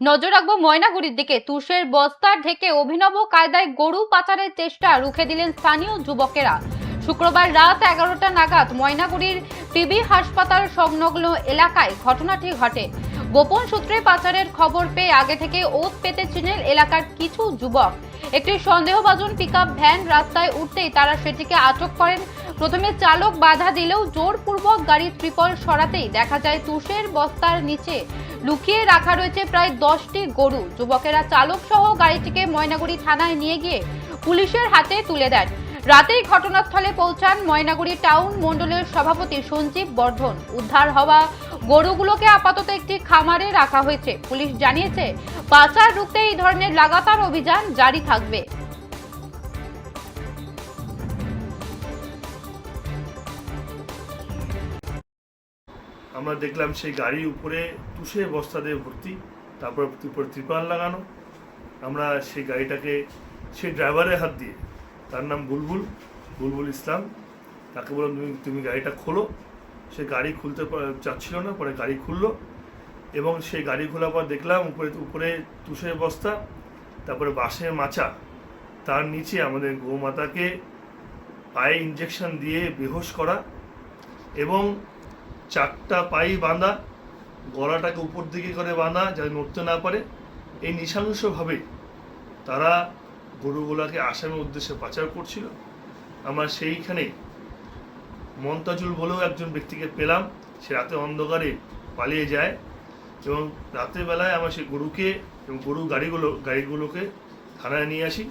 নজর রাখবো ময়নাগুড়ির দিকে। তুষের বস্তা ঢেকে অভিনব কায়দায় গরু পাচারের চেষ্টা রুখে দিলেন স্থানীয় যুবকেরা। শুক্রবার রাত 11টা নাগাদ ময়নাগুড়ির পিবি হাসপাতাল সংলগ্ন এলাকায় ঘটনাটি ঘটে। গোপন সূত্রে পাচারের খবর পেয়ে আগে থেকে ওত পেতেছিলেন এলাকার কিছু যুবক। একটি সন্দেহভাজন পিকআপ ভ্যান রাস্তায় উঠতেই তারা সেটিকে আটক করেন। প্রথমে চালক বাধা দিলেও জোরপূর্বক গাড়ির ত্রিপল সরাতেই দেখা যায় তুষের বস্তার নিচে লুকিয়ে রাখা রয়েছে প্রায় 10টি গরু। যুবকেরা চালক সহ গাড়িটিকে ময়নাগুড়ি থানায় নিয়ে গিয়ে পুলিশের হাতে তুলে দেন। রাতেই ঘটনাস্থলে পৌঁছান ময়নাগুড়ি টাউন মণ্ডলের সভাপতি সঞ্জীব বর্ধন। উদ্ধার হওয়া গরুগুলোকে আপাতত একটি খামারে রাখা হয়েছে। পুলিশ জানিয়েছে পাচার রুখতে এই ধরনের লাগাতার অভিযান জারি থাকবে। আমরা দেখলাম সেই গাড়ির উপরে তুষের বস্তা দিয়ে ভর্তি, তারপর উপরে ত্রিপাল লাগানো। আমরা সেই গাড়িটাকে সেই ড্রাইভারের হাত দিয়ে, তার নাম বুলবুল ইসলাম, তাকে বললাম তুমি গাড়িটা খোলো। সে গাড়ি খুলতে চাচ্ছিল না, পরে গাড়ি খুললো এবং সেই গাড়ি খোলার পর দেখলাম উপরে তুষের বস্তা, তারপরে বাঁশের মাচা, তার নিচে আমাদের গৌমাতাকে পায়ে ইঞ্জেকশন দিয়ে বেহোশ করা এবং 4টা পাই বাঁধা, গলাটাকে উপর দিকে করে বাঁধা যাতে নড়তে না পারে। এই নৃশংসভাবে তারা গরুগুলাকে আসামের উদ্দেশ্যে পাচার করছিল। আমরা সেইখানে মন্তাজুল বলেও একজন ব্যক্তিকে পেলাম। সে রাতে অন্ধকারে পালিয়ে যায় এবং রাতের বেলায় আমরা সেই গরুকে এবং গাড়িগুলোকে থানায় নিয়ে আসি।